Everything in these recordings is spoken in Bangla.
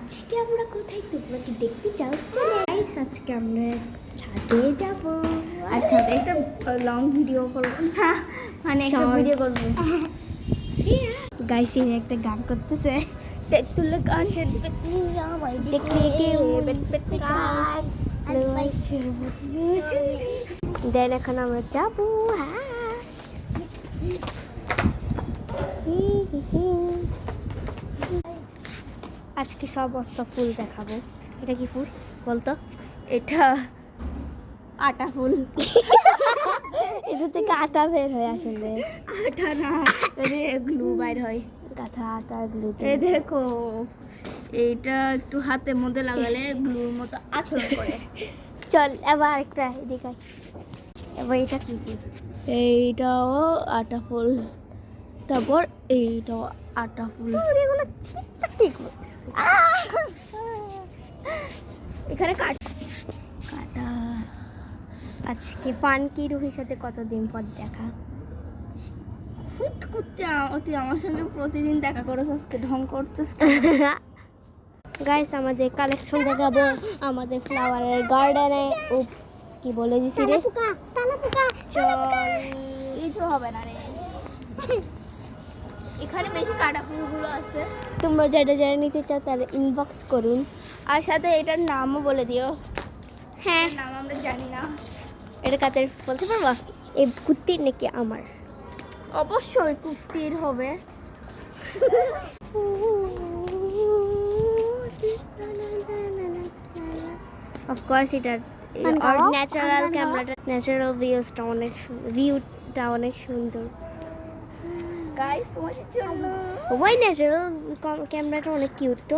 আজকে আমরা কোথায় তোমরা কি দেখতে চাও? চলো গাইস, আজকে আমরা ছাদে যাব আর ছাদে একটা লং ভিডিও করব না, মানে একটা ভিডিও করব। গাইস এর একটা গান করতেছে, তেতুল গাছের পেতনি আমায় দেখলে কেউ কার দেন। এখন আমরা যাবো। আজকে সব বস্তা ফুল দেখাবো। এটা কি ফুল বলতো? এটা আটা ফুল। এটা থেকে আটা বের হয় আসলে। আটা না, এটা গ্লু বাইর হয়। গাথা আটা গ্লু। এই দেখো, এইটা একটু হাতের মধ্যে লাগালে গ্লুর মতো আচরণ করে। চল এবার একটা এদিকে আয়। এবার এটা কি ফুল? এইটাও আটা ফুল, তারপর এইটাও আটা ফুল। এগুলো ঠিক করতেছে। এখানে কাটা। আজকে পানকি রুহির সাথে কতদিন পর দেখা। হুট করতে তুই আমার সঙ্গে প্রতিদিন দেখা করছ, আজকে ঢং করছিস। গাইস আমাদের কালেকশন দেখাবো আমাদের ফ্লাওয়ারের গার্ডেনে। উপস, কি বলে দিছি রে? চল, এই তো হবে না রে। এখানে বেশি কাটা ফুলগুলো আছে। তোমরা যেটা যেটা নিতে চাও তাহলে ইনবক্স করুন। আর সাথে এটার নামও বলে দিও। হ্যাঁ, নাম আমরা জানি না। এটা কাদের বলতে পারবা? এই কুত্তির নাকি আমার? অবশ্যই কুর্তির হবে। অফ কোর্স এটা আর ন্যাচারাল ক্যামেরাটা, ন্যাচারাল ভিউটা অনেক সুন্দর। গাইস তোমাদের জন্য ওই ন্যাচারাল ক্যামেরাটা অনেক কিউট তো।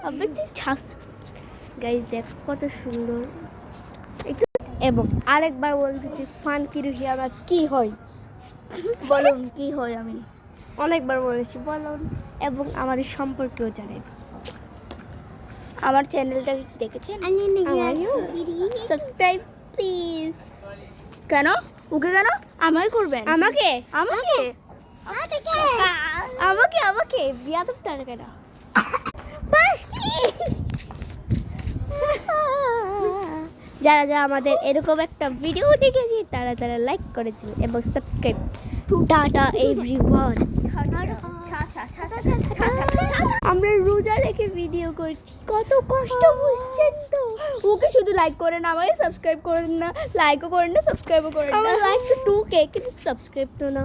আবে তুই ছাস। গাইস দেখো কত সুন্দর। একটু এবং আরেকবার বলতেছি, ফানকি রুহি আমার কি হয় বলুন কি হয়। আমি অনেকবার বলেছি বলুন, এবং আমাদের সম্পর্কেও জানেন। আমার চ্যানেলটা দেখেছেন? Subscribe please. কেন ওকে কেন আমায় করবেন? আমাকে আমাকে আমাকে আমাকে বিয়াদব টাকা কেন? যারা যারা আমাদের এরকম একটা ভিডিও দেখেছি তারা তারা লাইক করেছে এবং সাবস্ক্রাইব। Tata everyone. আমরা রোজা রেখে ভিডিও করছি, কত কষ্ট বুঝছেন তো। ওকে শুধু লাইক করেন, আমায় সাবস্ক্রাইব করেন না। লাইকও করেন না, সাবস্ক্রাইবও করেন না। আমার লাইক তো 2K কিন্তু সাবস্ক্রাইব তো না।